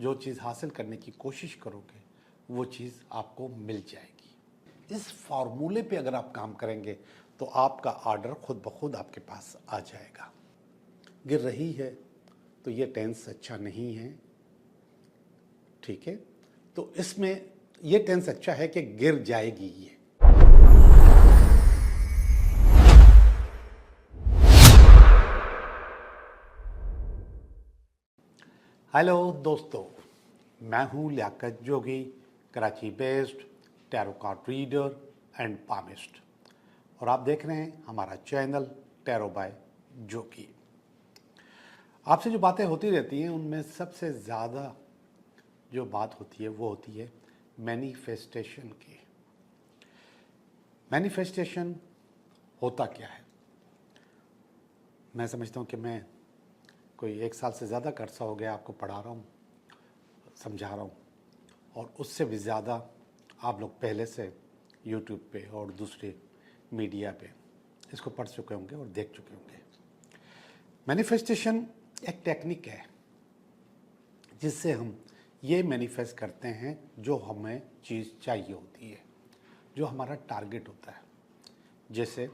जो चीज़ हासिल करने की कोशिश करोगे वो चीज़ आपको मिल जाएगी। इस फॉर्मूले पे अगर आप काम करेंगे तो आपका ऑर्डर खुद ब खुद आपके पास आ जाएगा। गिर रही है तो ये टेंस अच्छा नहीं है, ठीक है। तो इसमें ये टेंस अच्छा है कि गिर जाएगी ये। हेलो दोस्तों, मैं हूं Liaquat Jogi, Karachi based tarot card reader and palmist, और आप देख रहे हैं हमारा चैनल टैरो बाय जोगी। आपसे जो बातें होती रहती हैं उनमें सबसे ज़्यादा जो बात होती है वो होती है मैनिफेस्टेशन की। मैनिफेस्टेशन होता क्या है? मैं समझता हूँ कि मैं कोई 1 साल से ज़्यादा का अर्सा हो गया आपको पढ़ा रहा हूँ, समझा रहा हूँ, और उससे भी ज़्यादा आप लोग पहले से यूट्यूब पे और दूसरे मीडिया पे इसको पढ़ चुके होंगे और देख चुके होंगे। मैनिफेस्टेशन एक टेक्निक है जिससे हम ये मैनिफेस्ट करते हैं जो हमें चीज़ चाहिए होती है, जो हमारा टारगेट होता है। जैसे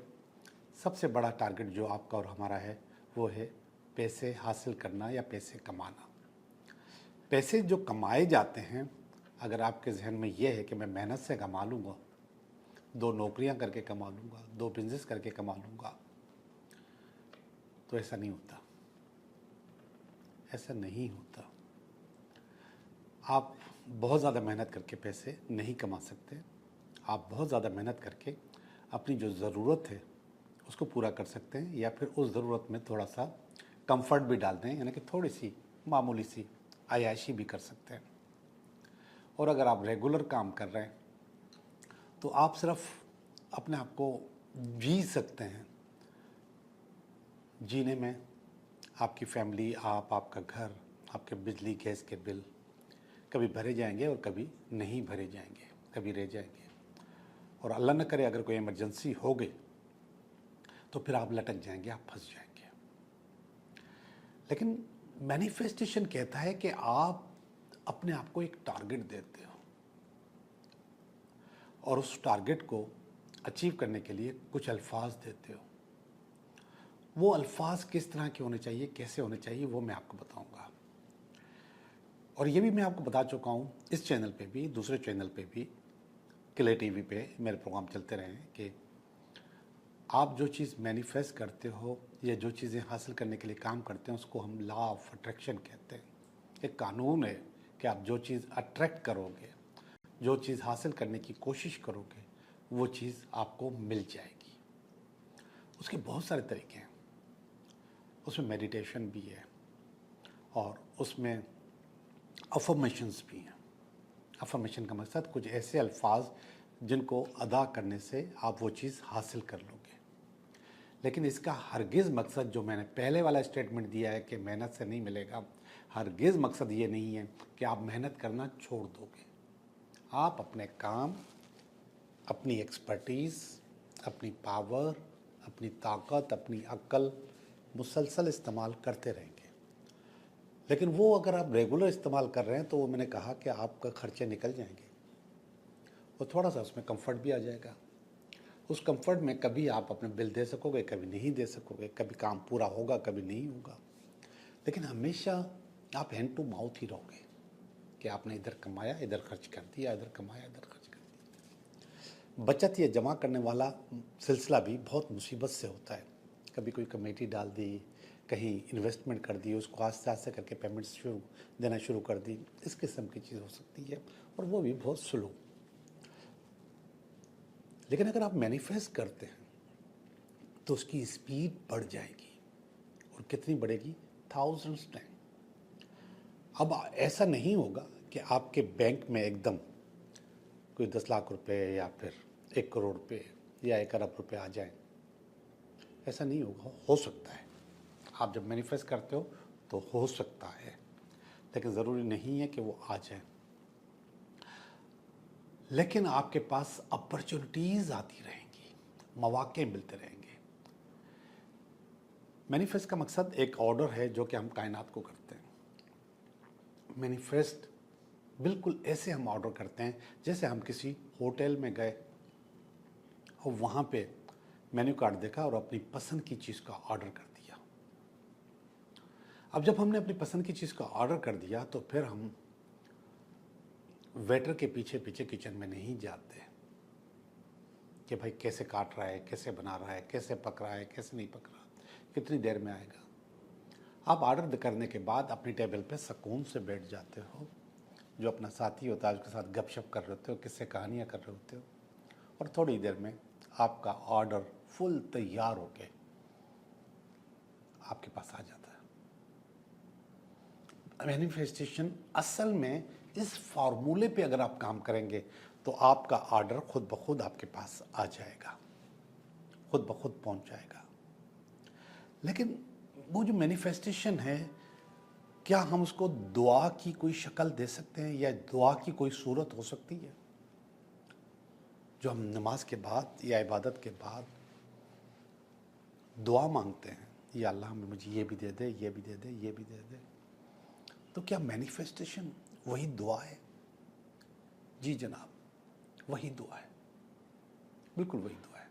सबसे बड़ा टारगेट जो आपका और हमारा है वो है पैसे हासिल करना या पैसे कमाना। पैसे जो कमाए जाते हैं, अगर आपके जहन में ये है कि मैं मेहनत से कमा लूँगा, 2 नौकरियां करके कमा लूँगा, 2 बिजनेस करके कमा लूँगा, तो ऐसा नहीं होता। ऐसा नहीं होता। आप बहुत ज़्यादा मेहनत करके पैसे नहीं कमा सकते। आप बहुत ज़्यादा मेहनत करके अपनी जो ज़रूरत है उसको पूरा कर सकते हैं, या फिर उस ज़रूरत में थोड़ा सा कंफर्ट भी डाल दें, यानी कि थोड़ी सी मामूली सी अय्याशी भी कर सकते हैं। और अगर आप रेगुलर काम कर रहे हैं तो आप सिर्फ अपने आप को जी सकते हैं। जीने में आपकी फैमिली, आपका घर, आपके बिजली गैस के बिल कभी भरे जाएंगे और कभी नहीं भरे जाएंगे, कभी रह जाएंगे। और अल्लाह न करे अगर कोई इमरजेंसी हो गई तो फिर आप लटक जाएंगे, आप फंस जाएंगे। लेकिन मैनिफेस्टेशन कहता है कि आप अपने आप को एक टारगेट देते हो और उस टारगेट को अचीव करने के लिए कुछ अल्फाज देते हो। वो अल्फाज किस तरह के होने चाहिए, कैसे होने चाहिए, वो मैं आपको बताऊंगा। और ये भी मैं आपको बता चुका हूँ इस चैनल पे भी, दूसरे चैनल पे भी, किले टीवी पे मेरे प्रोग्राम चलते रहे हैं कि आप जो चीज़ मैनिफेस्ट करते हो या जो चीज़ें हासिल करने के लिए काम करते हैं उसको हम लॉ ऑफ अट्रैक्शन कहते हैं। एक कानून है कि आप जो चीज़ अट्रैक्ट करोगे, जो चीज़ हासिल करने की कोशिश करोगे, वो चीज़ आपको मिल जाएगी। उसके बहुत सारे तरीके हैं। उसमें मेडिटेशन भी है और उसमें अफर्मेशंस भी हैं। अफर्मेशन का मकसद कुछ ऐसे अल्फाज जिनको अदा करने से आप वो चीज़ हासिल कर लोगे। लेकिन इसका हरगिज़ मकसद, जो मैंने पहले वाला स्टेटमेंट दिया है कि मेहनत से नहीं मिलेगा, हरगिज़ मकसद ये नहीं है कि आप मेहनत करना छोड़ दोगे। आप अपने काम, अपनी एक्सपर्टीज़, अपनी पावर, अपनी ताकत, अपनी अक्ल मुसलसल इस्तेमाल करते रहेंगे। लेकिन वो अगर आप रेगुलर इस्तेमाल कर रहे हैं तो वो मैंने कहा कि आपका खर्चे निकल जाएंगे और थोड़ा सा उसमें कंफर्ट भी आ जाएगा। उस कंफर्ट में कभी आप अपने बिल दे सकोगे, कभी नहीं दे सकोगे, कभी काम पूरा होगा, कभी नहीं होगा। लेकिन हमेशा आप हैंड टू माउथ ही रहोगे कि आपने इधर कमाया, इधर खर्च कर दिया, इधर कमाया, इधर खर्च कर दिया। बचत या जमा करने वाला सिलसिला भी बहुत मुसीबत से होता है। कभी कोई कमेटी डाल दी, कहीं इन्वेस्टमेंट कर दी, उसको आस्ते आस्ते करके पेमेंट्स देना शुरू कर दी, इस किस्म की चीज़ हो सकती है, और वो भी बहुत स्लो। लेकिन अगर आप मैनिफेस्ट करते हैं तो उसकी स्पीड बढ़ जाएगी। और कितनी बढ़ेगी? Thousands time. अब ऐसा नहीं होगा कि आपके बैंक में एकदम कोई 10 लाख रुपए या फिर 1 करोड़ रुपए या 1 अरब रुपए आ जाए। ऐसा नहीं होगा। हो सकता है, आप जब मैनिफेस्ट करते हो तो हो सकता है, लेकिन ज़रूरी नहीं है कि वो आ जाए। लेकिन आपके पास अपॉर्चुनिटीज़ आती रहेंगी, मौके मिलते रहेंगे। मैनिफेस्ट का मकसद एक ऑर्डर है जो कि हम कायनात को करते हैं। मैनिफेस्ट बिल्कुल ऐसे हम ऑर्डर करते हैं जैसे हम किसी होटल में गए और वहाँ पे मेन्यू कार्ड देखा और अपनी पसंद की चीज़ का ऑर्डर कर दिया। अब जब हमने अपनी पसंद की चीज़ का ऑर्डर कर दिया तो फिर हम वेटर के पीछे पीछे किचन में नहीं जाते कि भाई कैसे काट रहा है, कैसे बना रहा है, कैसे पक रहा है, कैसे नहीं पक रहा, कितनी देर में आएगा। आप ऑर्डर करने के बाद अपनी टेबल पे सुकून से बैठ जाते हो, जो अपना साथी होता है उसके साथ गपशप कर रहे होते हो, किससे कहानियाँ कर रहे होते हो, और थोड़ी देर में आपका ऑर्डर फुल तैयार होके आपके पास आ जाता है। मैनिफेस्टेशन असल में इस फार्मूले पे अगर आप काम करेंगे तो आपका ऑर्डर खुद ब खुद आपके पास आ जाएगा, खुद ब खुद पहुंच जाएगा। लेकिन वो जो मैनिफेस्टेशन है, क्या हम उसको दुआ की कोई शक्ल दे सकते हैं या दुआ की कोई सूरत हो सकती है जो हम नमाज के बाद या इबादत के बाद दुआ मांगते हैं, या अल्लाह में मुझे ये भी दे दे, ये भी दे दे, ये भी दे दे। तो क्या मैनिफेस्टेशन वही दुआ है? जी जनाब, वही दुआ है, बिल्कुल वही दुआ है।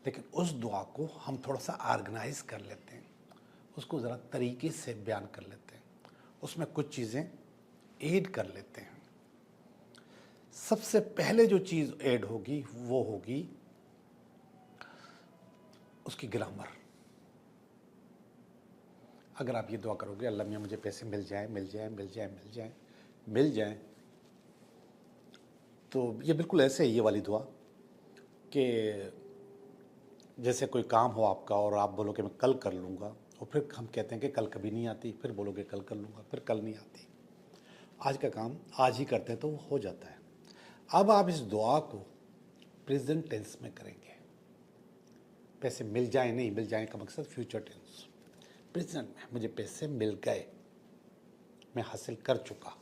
लेकिन उस दुआ को हम थोड़ा सा ऑर्गेनाइज कर लेते हैं, उसको ज़रा तरीके से बयान कर लेते हैं, उसमें कुछ चीज़ें ऐड कर लेते हैं। सबसे पहले जो चीज़ ऐड होगी वो होगी उसकी ग्रामर। अगर आप ये दुआ करोगे अल्लाह मियाँ मुझे पैसे मिल जाए, मिल जाए, मिल जाए, मिल जाए, मिल जाए, तो ये बिल्कुल ऐसे ही ये वाली दुआ कि जैसे कोई काम हो आपका और आप बोलोगे मैं कल कर लूँगा, और फिर हम कहते हैं कि कल कभी नहीं आती, फिर बोलोगे कल कर लूँगा, फिर कल नहीं आती। आज का काम आज ही करते हैं तो वो हो जाता है। अब आप इस दुआ को प्रेजेंट टेंस में करेंगे। पैसे मिल जाए, नहीं मिल जाए का मकसद फ्यूचर टेंस। प्रेजेंट में मुझे पैसे मिल गए, मैं हासिल कर चुका।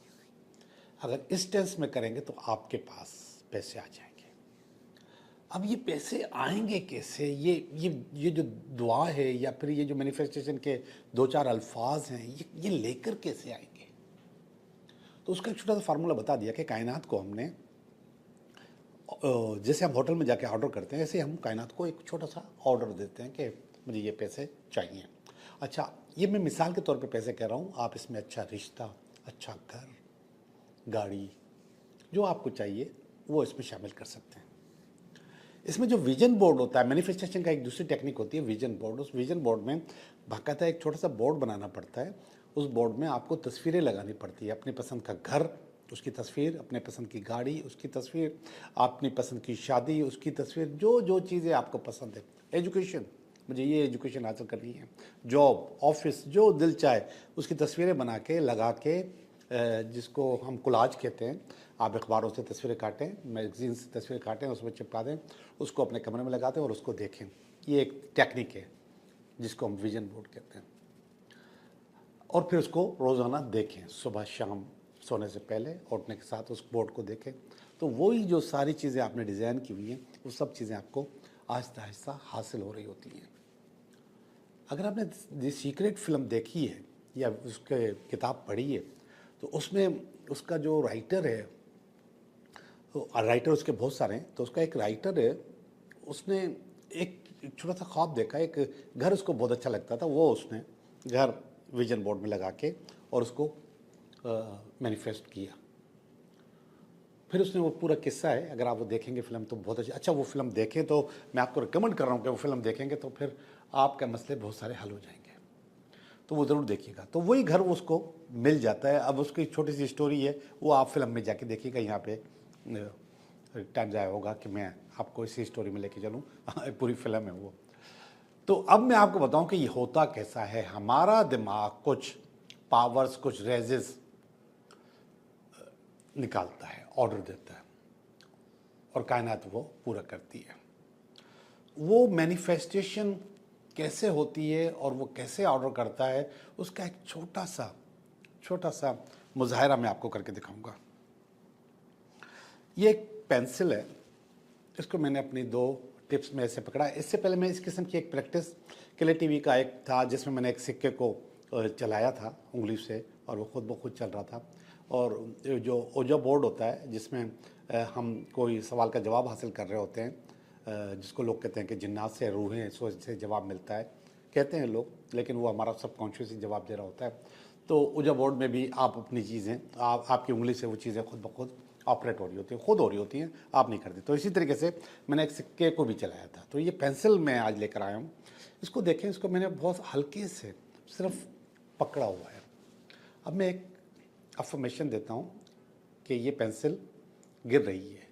अगर इस टेंस में करेंगे तो आपके पास पैसे आ जाएंगे। अब ये पैसे आएंगे कैसे? ये जो दुआ है या फिर ये जो मैनिफेस्टेशन के दो चार अल्फाज हैं, ये लेकर कैसे आएंगे? तो उसका एक छोटा सा फार्मूला बता दिया कि कायनात को हमने, जैसे हम होटल में जाके ऑर्डर करते हैं, ऐसे हम कायनात को एक छोटा सा ऑर्डर देते हैं कि मुझे ये पैसे चाहिए। अच्छा, ये मैं मिसाल के तौर पे पैसे कह रहा हूँ, आप इसमें अच्छा रिश्ता, अच्छा घर, गाड़ी, जो आपको चाहिए वो इसमें शामिल कर सकते हैं। इसमें जो विजन बोर्ड होता है, मैनिफेस्टेशन का एक दूसरी टेक्निक होती है विजन बोर्ड। उस विजन बोर्ड में बाकायदा एक छोटा सा बोर्ड बनाना पड़ता है। उस बोर्ड में आपको तस्वीरें लगानी पड़ती है, अपनी पसंद का घर, उसकी तस्वीर, अपने पसंद की गाड़ी, उसकी तस्वीर, अपनी पसंद की शादी, उसकी तस्वीर, जो जो चीज़ें आपको पसंद है, एजुकेशन, मुझे ये एजुकेशन हासिल करनी है, जॉब, ऑफिस, जो दिल चाहे उसकी तस्वीरें बना के लगा के, जिसको हम कोलाज कहते हैं। आप अखबारों से तस्वीरें काटें, मैगजीन से तस्वीरें काटें, उसमें चिपका दें, उसको अपने कमरे में लगा दें और उसको देखें। ये एक टेक्निक है जिसको हम विजन बोर्ड कहते हैं। और फिर उसको रोज़ाना देखें, सुबह शाम सोने से पहले और उठने के साथ उस बोर्ड को देखें। तो वही जो सारी चीज़ें आपने डिज़ाइन की हुई हैं, वो सब चीज़ें आपको आहिस्ता आहिस्ता हासिल हो रही होती हैं। अगर आपने द सीक्रेट फिल्म देखी है या उसके किताब पढ़ी है, तो उसमें उसका जो राइटर है, तो राइटर उसके बहुत सारे हैं, तो उसका एक राइटर है, उसने एक छोटा सा ख्वाब देखा, एक घर उसको बहुत अच्छा लगता था, वो उसने घर विजन बोर्ड में लगा के और उसको मैनिफेस्ट किया। फिर उसने वो पूरा किस्सा है, अगर आप वो देखेंगे फिल्म तो बहुत अच्छा वो फिल्म देखें, तो मैं आपको रिकमेंड कर रहा हूँ कि वो फिल्म देखेंगे तो फिर आपके मसले बहुत सारे हल हो जाएंगे। तो वो ज़रूर देखिएगा। तो वही घर उसको मिल जाता है। अब उसकी छोटी सी स्टोरी है, वो आप फिल्म में जाके देखिएगा। यहाँ पे टाइम ज़ाया होगा कि मैं आपको इसी स्टोरी में लेके चलूँ, पूरी फिल्म है वो। तो अब मैं आपको बताऊं कि ये होता कैसा है। हमारा दिमाग कुछ पावर्स, कुछ रेजेस निकालता है, ऑर्डर देता है, और कायनात वो पूरा करती है। वो मैनिफेस्टेशन कैसे होती है और वो कैसे ऑर्डर करता है, उसका एक छोटा सा मुजाहिरा मैं आपको करके दिखाऊंगा। ये एक पेंसिल है, इसको मैंने अपनी 2 टिप्स में ऐसे पकड़ा। इससे पहले मैं इस किस्म की एक प्रैक्टिस के लिए टीवी का एक था जिसमें मैंने एक सिक्के को चलाया था उंगली से और वो खुद ब खुद चल रहा था। और जो ओजा बोर्ड होता है जिसमें हम कोई सवाल का जवाब हासिल कर रहे होते हैं, जिसको लोग कहते हैं कि जिन्नात से रूहें से जवाब मिलता है कहते हैं लोग, लेकिन वो हमारा सबकॉन्शियस ही जवाब दे रहा होता है। तो ओजा बोर्ड में भी आप अपनी चीज़ें आपकी उंगली से वो चीज़ें खुद ब खुद ऑपरेट हो रही होती हैं, खुद हो रही होती हैं, आप नहीं करते। तो इसी तरीके से मैंने एक सिक्के को भी चलाया था। तो ये पेंसिल मैं आज लेकर आया हूँ, इसको देखें, इसको मैंने बहुत हल्के से सिर्फ पकड़ा हुआ है। अब मैं एक अफर्मेशन देता हूँ कि ये पेंसिल गिर रही है,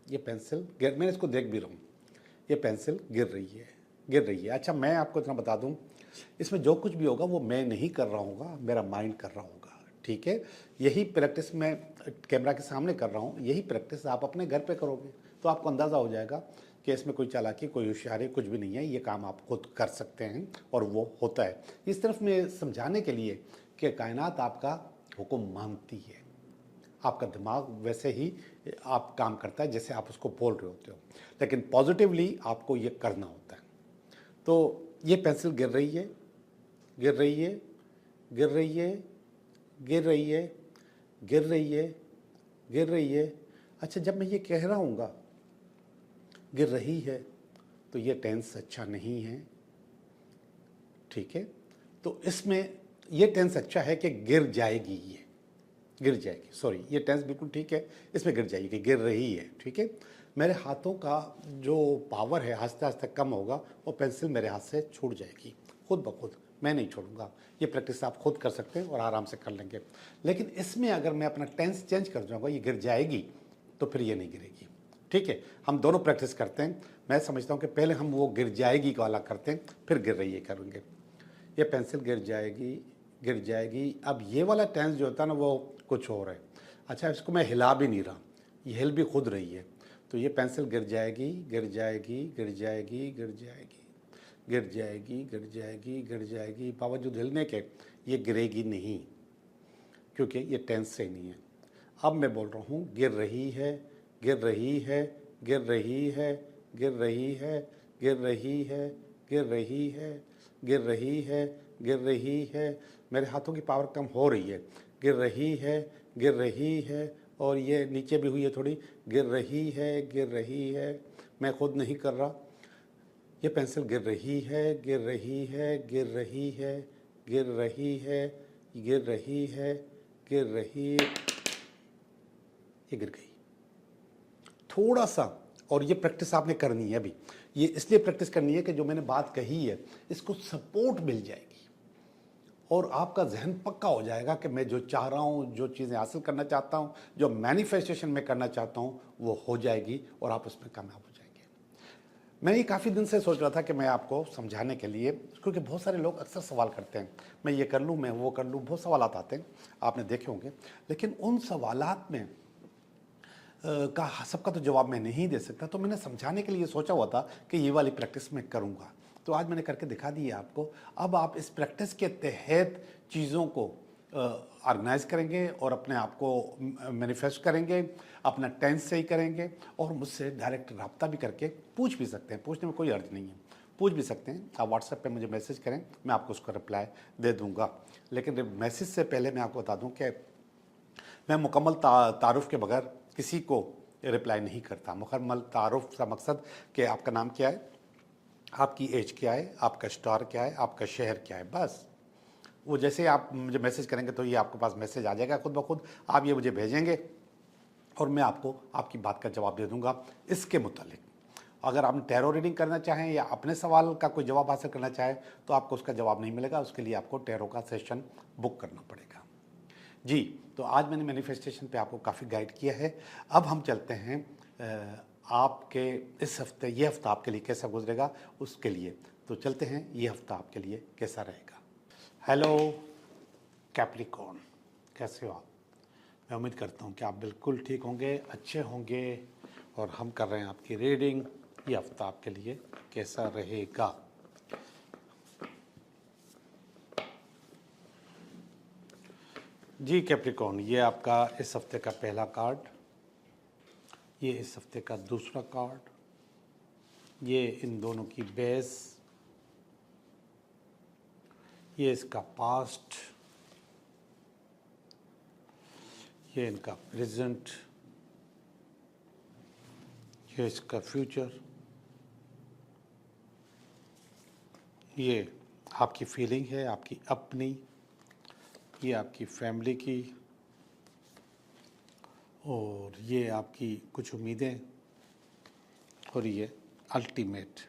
ये पेंसिल गिर, मैं इसको देख भी रहा हूँ, ये पेंसिल गिर रही है, गिर रही है। अच्छा, मैं आपको इतना बता दूँ, इसमें जो कुछ भी होगा वो मैं नहीं कर रहा हूँ, मेरा माइंड कर रहा होगा, ठीक है। यही प्रैक्टिस मैं कैमरा के सामने कर रहा हूँ, यही प्रैक्टिस आप अपने घर पे करोगे तो आपको अंदाज़ा हो जाएगा कि इसमें कोई चालाकी, कोई होशियारी कुछ भी नहीं है, ये काम आप खुद कर सकते हैं और वो होता है। ये सिर्फ मैं समझाने के लिए कि कायनात आपका हुक्म मानती है, आपका दिमाग वैसे ही आप काम करता है जैसे आप उसको बोल रहे होते हो, लेकिन पॉजिटिवली आपको ये करना होता है। तो ये पेंसिल गिर रही है, गिर रही है, गिर रही है, गिर रही है, गिर रही है, गिर रही है। अच्छा, जब मैं ये कह रहा हूँगा गिर रही है तो ये टेंस अच्छा नहीं है, ठीक है। तो इसमें ये टेंस अच्छा है कि गिर जाएगी, ये गिर जाएगी, सॉरी, ये टेंस बिल्कुल ठीक है, इसमें गिर जाएगी, गिर रही है, ठीक है। मेरे हाथों का जो पावर है आस्ते आस्ते कम होगा और पेंसिल मेरे हाथ से छूट जाएगी खुद ब खुद, मैं नहीं छोड़ूंगा। ये प्रैक्टिस आप खुद कर सकते हैं और आराम से कर लेंगे। लेकिन इसमें अगर मैं अपना टेंस चेंज कर जाऊँगा, ये गिर जाएगी, तो फिर ये नहीं गिरेगी, ठीक है। हम दोनों प्रैक्टिस करते हैं। मैं समझता हूँ कि पहले हम वो गिर जाएगी का वाला करते हैं, फिर गिर रही है करेंगे। ये पेंसिल गिर जाएगी, गिर जाएगी। अब ये वाला टेंस जो होता है ना वो कुछ और है। अच्छा, इसको मैं हिला भी नहीं रहा, ये हिल भी खुद रही है। तो ये पेंसिल गिर जाएगी, गिर जाएगी, गिर जाएगी, गिर जाएगी, गिर जाएगी, गिर जाएगी, गिर जाएगी, बावजूद हिलने के ये गिरेगी नहीं, क्योंकि ये टेंस से नहीं है। अब मैं बोल रहा हूँ गिर रही है, गिर रही है, गिर रही है, गिर रही है, गिर रही है, गिर रही है, गिर रही है, गिर रही है। मेरे हाथों की पावर कम हो रही है, गिर रही है, गिर रही है, और ये नीचे भी हुई है थोड़ी, गिर रही है, गिर रही है, मैं खुद नहीं कर रहा। ये पेंसिल गिर रही है, गिर रही है, गिर रही है, गिर रही है, गिर रही है, गिर रही, ये गिर गई थोड़ा सा। और ये प्रैक्टिस आपने करनी है अभी, ये इसलिए प्रैक्टिस करनी है कि जो मैंने बात कही है इसको सपोर्ट मिल जाएगी और आपका जहन पक्का हो जाएगा कि मैं जो चाह रहा हूँ, जो चीज़ें हासिल करना चाहता हूँ, जो मैनिफेस्टेशन में करना चाहता हूँ, वो हो जाएगी और आप उसमें कामयाब हो जाएंगे। मैं ये काफ़ी दिन से सोच रहा था कि मैं आपको समझाने के लिए, क्योंकि बहुत सारे लोग अक्सर सवाल करते हैं, मैं ये कर लूँ, मैं वो कर लूँ, बहुत सवाल आते हैं, आपने देखे होंगे। लेकिन उन सवालात में का सबका तो जवाब मैं नहीं दे सकता, तो मैंने समझाने के लिए सोचा हुआ था कि ये वाली प्रैक्टिस मैं करूँगा, तो आज मैंने करके दिखा दी है आपको। अब आप इस प्रैक्टिस के तहत चीज़ों को ऑर्गेनाइज करेंगे और अपने आप को मैनिफेस्ट करेंगे, अपना टेंस सही करेंगे और मुझसे डायरेक्ट रब्ता भी करके पूछ भी सकते हैं, पूछने में कोई अर्ज नहीं है, पूछ भी सकते हैं। आप व्हाट्सएप पे मुझे मैसेज करें, मैं आपको उसका रिप्लाई दे दूँगा। लेकिन मैसेज से पहले मैं आपको बता दूँ कि मैं मुकम्मल तारुफ के बगैर किसी को रिप्लाई नहीं करता। मुकम्मल तारुफ का मकसद कि आपका नाम क्या है, आपकी एज क्या है, आपका स्टार क्या है, आपका शहर क्या है, बस। वो जैसे आप मुझे मैसेज करेंगे तो ये आपके पास मैसेज आ जाएगा खुद ब खुद, आप ये मुझे भेजेंगे और मैं आपको आपकी बात का जवाब दे दूंगा। इसके मुतालिक अगर आप टैरो रीडिंग करना चाहें या अपने सवाल का कोई जवाब हासिल करना चाहें तो आपको उसका जवाब नहीं मिलेगा, उसके लिए आपको टैरो का सेशन बुक करना पड़ेगा। जी, तो आज मैंने मैनिफेस्टेशन पे आपको काफ़ी गाइड किया है। अब हम चलते हैं आपके इस हफ्ते, ये हफ्ता आपके लिए कैसा गुजरेगा उसके लिए। तो चलते हैं, ये हफ्ता आपके लिए कैसा रहेगा। हेलो कैप्रिकॉर्न, कैसे हो आप? मैं उम्मीद करता हूँ कि आप बिल्कुल ठीक होंगे, अच्छे होंगे, और हम कर रहे हैं आपकी रीडिंग, ये हफ्ता आपके लिए कैसा रहेगा। जी कैप्रिकॉर्न, ये आपका इस हफ्ते का पहला कार्ड, ये इस हफ्ते का दूसरा कार्ड, ये इन दोनों की बेस, ये इसका पास्ट, ये इनका प्रेजेंट, ये इसका फ्यूचर, ये आपकी फीलिंग है आपकी अपनी, ये आपकी फैमिली की, और ये आपकी कुछ उम्मीदें, और ये अल्टीमेट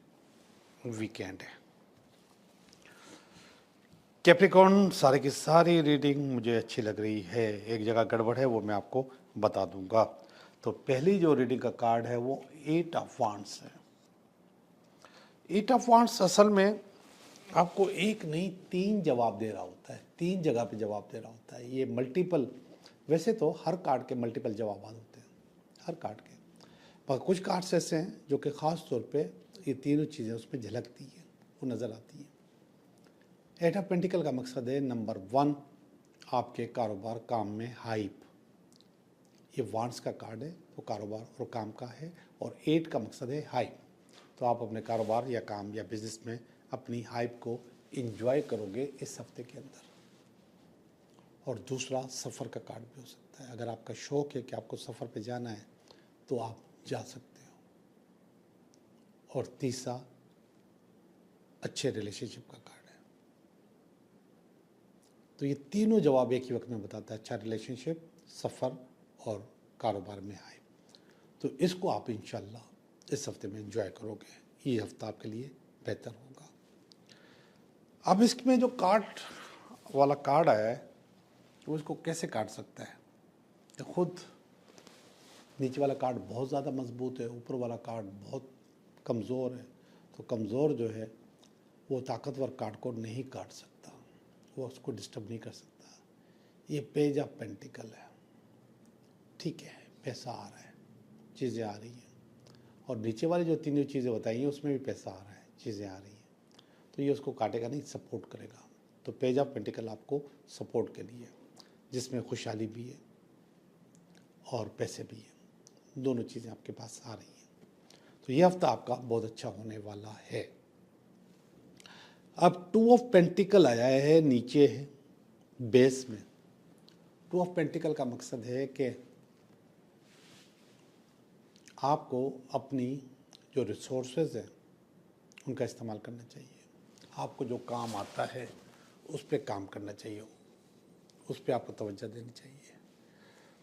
वीकेंड है। कैप्रिकॉर्न, सारे की सारी रीडिंग मुझे अच्छी लग रही है। एक जगह गड़बड़ है, वो मैं आपको बता दूंगा। तो पहली जो रीडिंग का कार्ड है वो 8 ऑफ वांड्स है। 8 ऑफ वांड्स असल में आपको एक नहीं 3 जवाब दे रहा होता है, 3 जगह पे जवाब दे रहा होता है। ये मल्टीपल, वैसे तो हर कार्ड के मल्टीपल जवाब होते हैं, हर कार्ड के, पर कुछ कार्ड्स ऐसे हैं जो कि ख़ास तौर पे ये तीनों चीज़ें उसमें झलकती हैं, वो नज़र आती हैं। 8 ऑफ पेंटिकल का मकसद है नंबर 1 आपके कारोबार काम में हाइप। ये वांड्स का कार्ड है तो कारोबार और काम का है, और 8 का मकसद है हाइप। तो आप अपने कारोबार या काम या बिजनेस में अपनी हाइप को इंजॉय करोगे इस हफ्ते के अंदर। और दूसरा सफ़र का कार्ड भी हो सकता है। अगर आपका शौक़ है कि आपको सफ़र पे जाना है तो आप जा सकते हो। और तीसरा अच्छे रिलेशनशिप का कार्ड है। तो ये तीनों जवाब एक ही वक्त में बताता है, अच्छा रिलेशनशिप, सफ़र और कारोबार में हाइप। तो इसको आप इंशाल्लाह इस हफ्ते में एंजॉय करोगे। ये हफ्ता आपके लिए बेहतर होगा। अब इसमें जो कार्ड वाला कार्ड आया है वो इसको कैसे काट सकता है। तो खुद नीचे वाला कार्ड बहुत ज़्यादा मजबूत है, ऊपर वाला कार्ड बहुत कमज़ोर है। तो कमज़ोर जो है वो ताकतवर कार्ड को नहीं काट सकता, वो उसको डिस्टर्ब नहीं कर सकता। ये पेज ऑफ पेंटिकल है, ठीक है, पैसा आ रहा है, चीज़ें आ रही हैं। और नीचे वाली जो तीनों चीज़ें बताई हैं उसमें भी पैसा आ रहा है, चीज़ें आ रही हैं। तो ये उसको काटेगा नहीं, सपोर्ट करेगा। तो पेज ऑफ पेंटिकल आपको सपोर्ट के लिए, जिसमें खुशहाली भी है और पैसे भी हैं, दोनों चीज़ें आपके पास आ रही हैं। तो ये हफ्ता आपका बहुत अच्छा होने वाला है। अब 2 ऑफ पेंटिकल आया है, नीचे है बेस में। 2 ऑफ पेंटिकल का मकसद है कि आपको अपनी जो रिसोर्सेज हैं उनका इस्तेमाल करना चाहिए। आपको जो काम आता है उस पर काम करना चाहिए, उस पर आपको तवज्जो देनी चाहिए।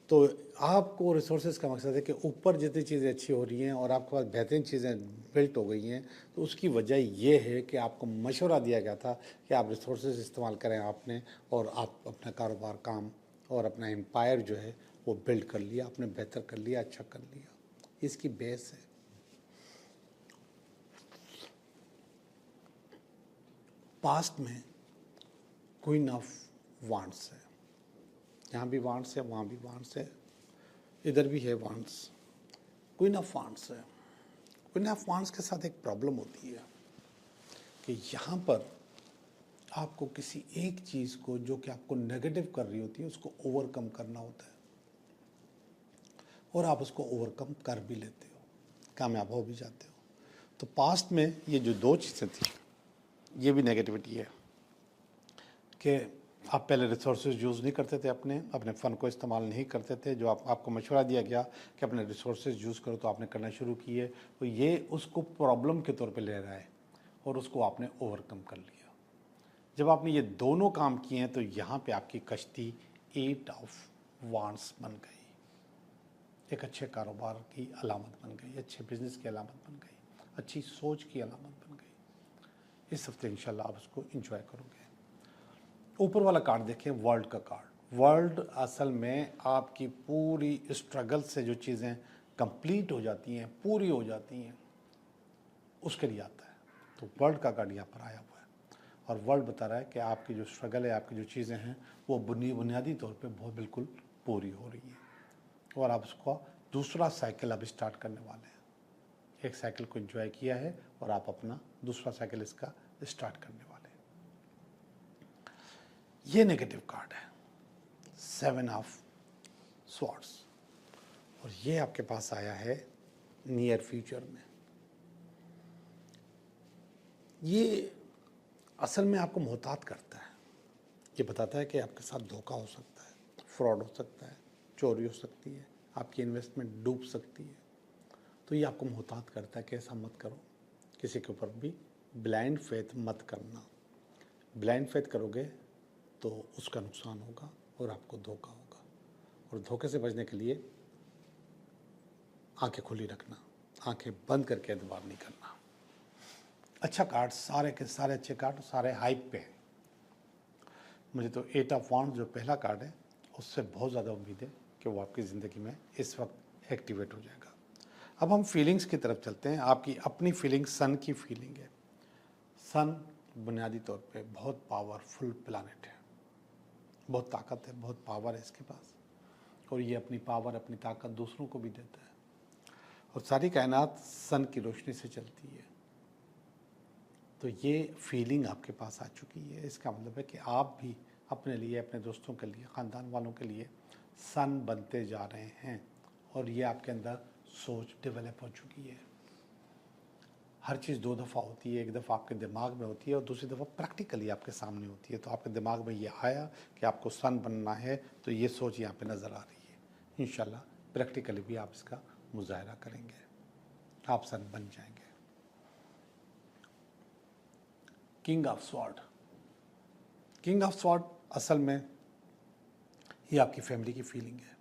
तो आपको रिसोर्सेज का मकसद है कि ऊपर जितनी चीज़ें अच्छी हो रही हैं और आपके पास बेहतरीन चीज़ें बिल्ट हो गई हैं, तो उसकी वजह ये है कि आपको मशवरा दिया गया था कि आप रिसोर्सेज इस्तेमाल करें आपने, और आप अपना कारोबार, काम और अपना एम्पायर जो है वो बिल्ड कर लिया, आपने बेहतर कर लिया, अच्छा कर लिया। इसकी बेस है। पास्ट में क्वीन ऑफ वांड्स है, यहाँ भी वांड्स है, वहाँ भी वांड्स है, इधर भी है वांड्स। क्वीन ऑफ वांड्स है। क्वीन ऑफ वांड्स के साथ एक प्रॉब्लम होती है कि यहाँ पर आपको किसी एक चीज़ को जो कि आपको नेगेटिव कर रही होती है उसको ओवरकम करना होता है, और आप उसको ओवरकम कर भी लेते हो, कामयाब हो भी जाते हो। तो पास्ट में ये जो 2 चीज़ें थी, ये भी नेगेटिविटी है कि आप पहले रिसोर्सेज यूज़ नहीं करते थे, अपने फ़न को इस्तेमाल नहीं करते थे। जो आपको मशवरा दिया गया कि अपने रिसोर्सेज यूज़ करो तो आपने करना शुरू किए, तो ये उसको प्रॉब्लम के तौर पे ले रहा है और उसको आपने ओवरकम कर लिया। जब आपने ये दोनों काम किए हैं तो यहाँ पे आपकी कश्ती 8 ऑफ वांड्स बन गई, एक अच्छे कारोबार की अलामत बन गई, अच्छे बिजनेस की अलामत बन गई, अच्छी सोच की अलामत बन गई। इस हफ्ते इंशाल्लाह आप उसको इंजॉय करोगे। ऊपर वाला कार्ड देखें, वर्ल्ड का कार्ड। वर्ल्ड असल में आपकी पूरी स्ट्रगल से जो चीज़ें कंप्लीट हो जाती हैं, पूरी हो जाती हैं, उसके लिए आता है। तो वर्ल्ड का कार्ड यहाँ पर आया हुआ है, और वर्ल्ड बता रहा है कि आपकी जो स्ट्रगल है, आपकी जो चीज़ें हैं वो बुनियादी तौर पे बहुत बिल्कुल पूरी हो रही है, और आप उसको दूसरा साइकिल अब स्टार्ट करने वाले हैं। एक साइकिल को एंजॉय किया है और आप अपना दूसरा साइकिल इसका स्टार्ट करने वाले हैं। ये नेगेटिव कार्ड है, 7 ऑफ स्वॉर्ड्स, और ये आपके पास आया है नियर फ्यूचर में। ये असल में आपको मोहतात करता है, ये बताता है कि आपके साथ धोखा हो सकता है, फ्रॉड हो सकता है, चोरी हो सकती है, आपकी इन्वेस्टमेंट डूब सकती है। तो ये आपको मोहतात करता है कि ऐसा मत करो, किसी के ऊपर भी ब्लाइंड फेथ मत करना। ब्लाइंड फेथ करोगे तो उसका नुकसान होगा और आपको धोखा होगा। और धोखे से बचने के लिए आंखें खुली रखना, आंखें बंद करके एतबार नहीं करना। अच्छा कार्ड, सारे के सारे अच्छे कार्ड सारे हाइप पे हैं। मुझे तो 8 ऑफ वांड्स जो पहला कार्ड है उससे बहुत ज़्यादा उम्मीद है कि वो आपकी ज़िंदगी में इस वक्त एक्टिवेट हो जाएगा। अब हम फीलिंग्स की तरफ चलते हैं। आपकी अपनी फीलिंग सन की फीलिंग है। सन बुनियादी तौर पे बहुत पावरफुल प्लानट है, बहुत ताकत है, बहुत पावर है इसके पास, और ये अपनी पावर अपनी ताकत दूसरों को भी देता है। और सारी कायनात सन की रोशनी से चलती है। तो ये फीलिंग आपके पास आ चुकी है। इसका मतलब है कि आप भी अपने लिए, अपने दोस्तों के लिए, ख़ानदान वालों के लिए सन बनते जा रहे हैं। और ये आपके अंदर सोच डेवलप हो चुकी है। हर चीज़ 2 दफ़ा होती है, एक दफ़ा आपके दिमाग में होती है और दूसरी दफ़ा प्रैक्टिकली आपके सामने होती है। तो आपके दिमाग में ये आया कि आपको सन बनना है, तो ये सोच यहाँ पे नज़र आ रही है। इंशाल्लाह प्रैक्टिकली भी आप इसका मुजाहरा करेंगे, आप सन बन जाएंगे। King of sword, king of sword असल में ये आपकी फैमिली की फीलिंग है।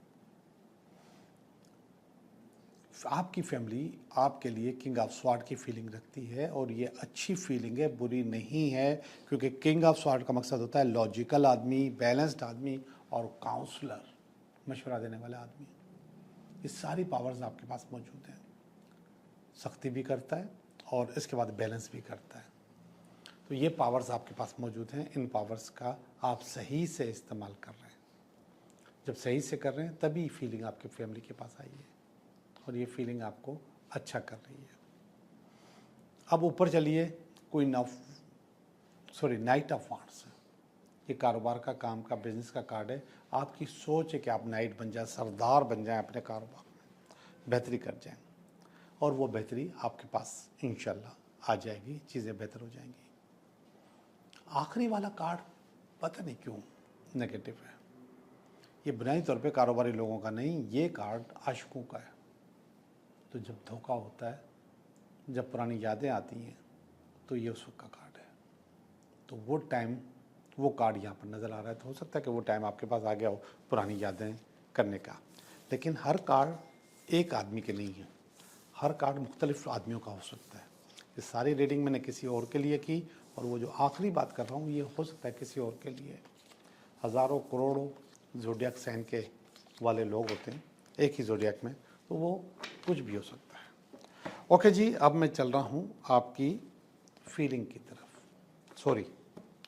आपकी फैमिली आपके लिए किंग ऑफ स्वॉर्ड की फीलिंग रखती है और ये अच्छी फीलिंग है, बुरी नहीं है। क्योंकि किंग ऑफ स्वॉर्ड का मकसद होता है लॉजिकल आदमी, बैलेंस्ड आदमी और काउंसलर, मशवरा देने वाला आदमी। ये सारी पावर्स आपके पास मौजूद हैं। सख्ती भी करता है और इसके बाद बैलेंस भी करता है। तो ये पावर्स आपके पास मौजूद हैं। इन पावर्स का आप सही से इस्तेमाल कर रहे हैं। जब सही से कर रहे हैं तभी फीलिंग आपकी फैमिली के पास आई है और ये फीलिंग आपको अच्छा कर रही है। अब ऊपर चलिए, नाइट ऑफ वांड्स। ये कारोबार का, काम का, बिजनेस का कार्ड है। आपकी सोच है कि आप नाइट बन जाए, सरदार बन जाएं अपने कारोबार में, बेहतरी कर जाएं, और वो बेहतरी आपके पास इंशाल्लाह आ जाएगी, चीज़ें बेहतर हो जाएंगी। आखिरी वाला कार्ड पता नहीं क्यों नेगेटिव है। ये बुनियादी तौर पे कारोबारी लोगों का नहीं, ये कार्ड आशिकों का है। तो जब धोखा होता है, जब पुरानी यादें आती हैं, तो ये उस वक्त का कार्ड है। तो वो टाइम, वो कार्ड यहाँ पर नज़र आ रहा है। तो हो सकता है कि वो टाइम आपके पास आ गया हो पुरानी यादें करने का। लेकिन हर कार्ड एक आदमी के नहीं है, हर कार्ड मुख्तलिफ आदमियों का हो सकता है। ये सारी रीडिंग मैंने किसी और के लिए की, और वो जो आखिरी बात कर रहा हूँ ये हो सकता है किसी और के लिए। हज़ारों करोड़ों ज़ोडिएक साइन के वाले लोग होते हैं एक ही ज़ोडिएक में, तो वो कुछ भी हो सकता है। ओके जी, अब मैं चल रहा हूँ आपकी फीलिंग की तरफ, सॉरी,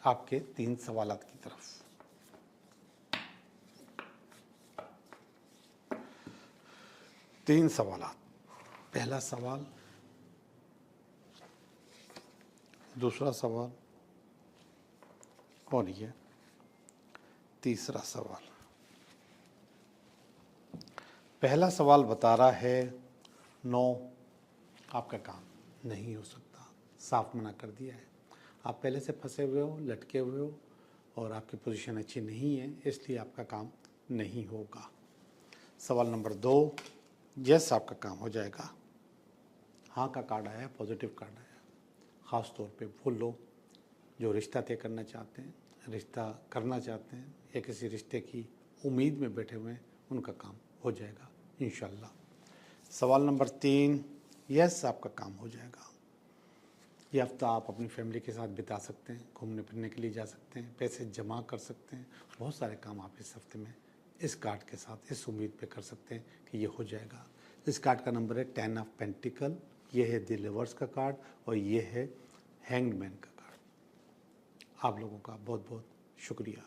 आपके 3 सवालात की तरफ। तीन सवालात, पहला सवाल, दूसरा सवाल और ये तीसरा सवाल। पहला सवाल बता रहा है नो, आपका काम नहीं हो सकता, साफ मना कर दिया है। आप पहले से फंसे हुए हो, लटके हुए हो और आपकी पोजीशन अच्छी नहीं है, इसलिए आपका काम नहीं होगा। सवाल नंबर 2, यस, आपका काम हो जाएगा। हाँ का कार्ड आया, पॉजिटिव कार्ड आया। ख़ास तौर पे वो लोग जो रिश्ता तय करना चाहते हैं, रिश्ता करना चाहते हैं या किसी रिश्ते की उम्मीद में बैठे हुए हैं, उनका काम हो जाएगा इंशाल्लाह। सवाल नंबर 3, यस, आपका काम हो जाएगा। ये हफ्ता आप अपनी फैमिली के साथ बिता सकते हैं, घूमने फिरने के लिए जा सकते हैं, पैसे जमा कर सकते हैं, बहुत सारे काम आप इस हफ्ते में इस कार्ड के साथ इस उम्मीद पे कर सकते हैं कि ये हो जाएगा। इस कार्ड का नंबर है 10 ऑफ पेंटिकल, ये है द लवर्स का कार्ड और ये है हैंग्ड मैन का कार्ड। आप लोगों का बहुत बहुत शुक्रिया।